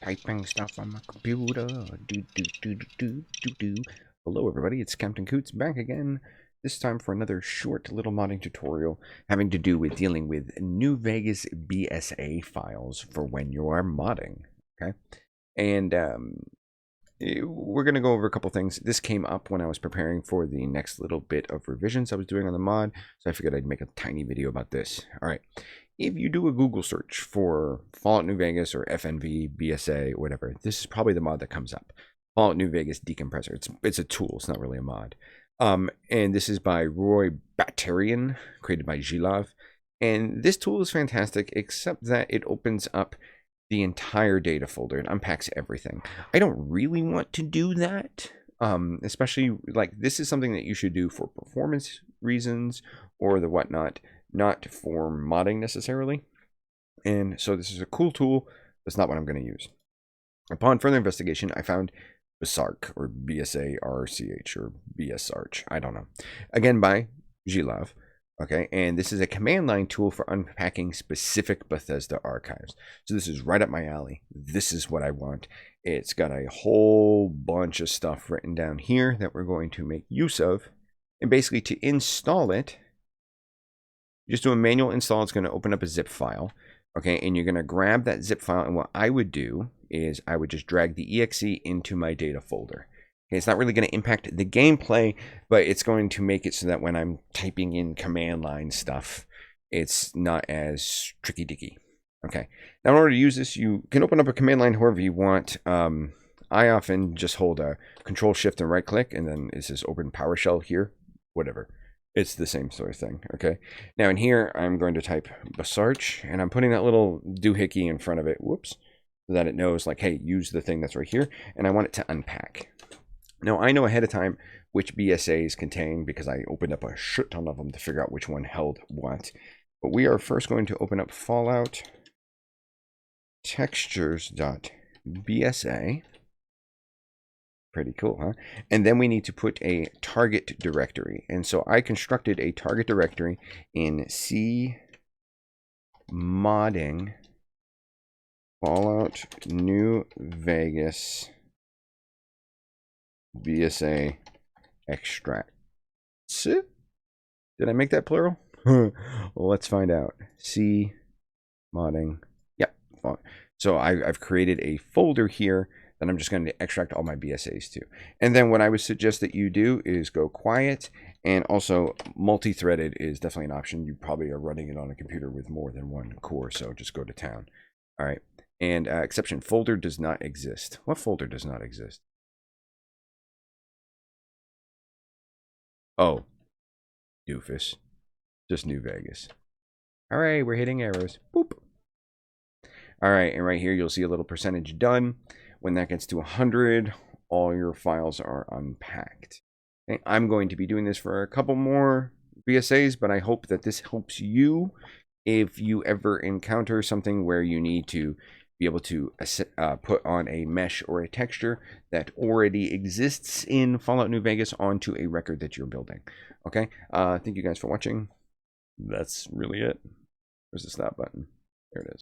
Typing stuff on my computer. Do. Hello, everybody. It's Captain Coots back again. This time for another short little modding tutorial having to do with dealing with New Vegas BSA files for when you are modding. Okay, and we're going to go over a couple things. This came up when I was preparing for the next little bit of revisions I was doing on the mod, so I figured I'd make a tiny video about this. All right, if you do a Google search for Fallout New Vegas or FNV, BSA, whatever, this is probably the mod that comes up. Fallout New Vegas Decompressor. It's a tool. It's not really a mod. And this is by Roy Batarian, created by Gilav. And this tool is fantastic, except that it opens up the entire data folder and unpacks everything. I don't really want to do that, especially like this is something that you should do for performance reasons or the whatnot, not for modding necessarily. And so this is a cool tool. That's not what I'm going to use. Upon further investigation, I found BSARC or BSA-RCH or BSARCH. I don't know. Again, by Gilav. Okay, and this is a command line tool for unpacking specific Bethesda archives. So this is right up my alley. This is what I want. It's got a whole bunch of stuff written down here that we're going to make use of. And basically to install it, just do a manual install. It's going to open up a zip file. Okay, and you're going to grab that zip file. And what I would do is I would just drag the exe into my data folder. Okay, it's not really going to impact the gameplay, but it's going to make it so that when I'm typing in command line stuff, it's not as tricky-dicky. Okay, now in order to use this, you can open up a command line however you want. I often just hold a Control Shift and right click, and then it says open PowerShell here, whatever. It's the same sort of thing, okay? Now in here, I'm going to type BSARCH, and I'm putting that little doohickey in front of it, whoops, so that it knows, like, hey, use the thing that's right here, and I want it to unpack. Now, I know ahead of time which BSAs contain because I opened up a shit ton of them to figure out which one held what. But we are first going to open up Fallout textures.bsa. Pretty cool, huh? And then we need to put a target directory. And so I constructed a target directory in C modding Fallout New Vegas BSA extract. Did I make that plural? Well, let's find out. C modding. Yep. So I've created a folder here that I'm just going to extract all my BSAs to. And then what I would suggest that you do is go quiet, and also multi-threaded is definitely an option. You probably are running it on a computer with more than one core, so just go to town. All right. And exception, folder does not exist. What folder does not exist? Oh, doofus. Just New Vegas. All right, we're hitting arrows. Boop. All right, and right here you'll see a little percentage done. When that gets to 100, all your files are unpacked. Okay, I'm going to be doing this for a couple more BSAs, but I hope that this helps you if you ever encounter something where you need to be able to put on a mesh or a texture that already exists in Fallout New Vegas onto a record that you're building. Okay, thank you guys for watching. That's really it. Where's the stop button? There it is.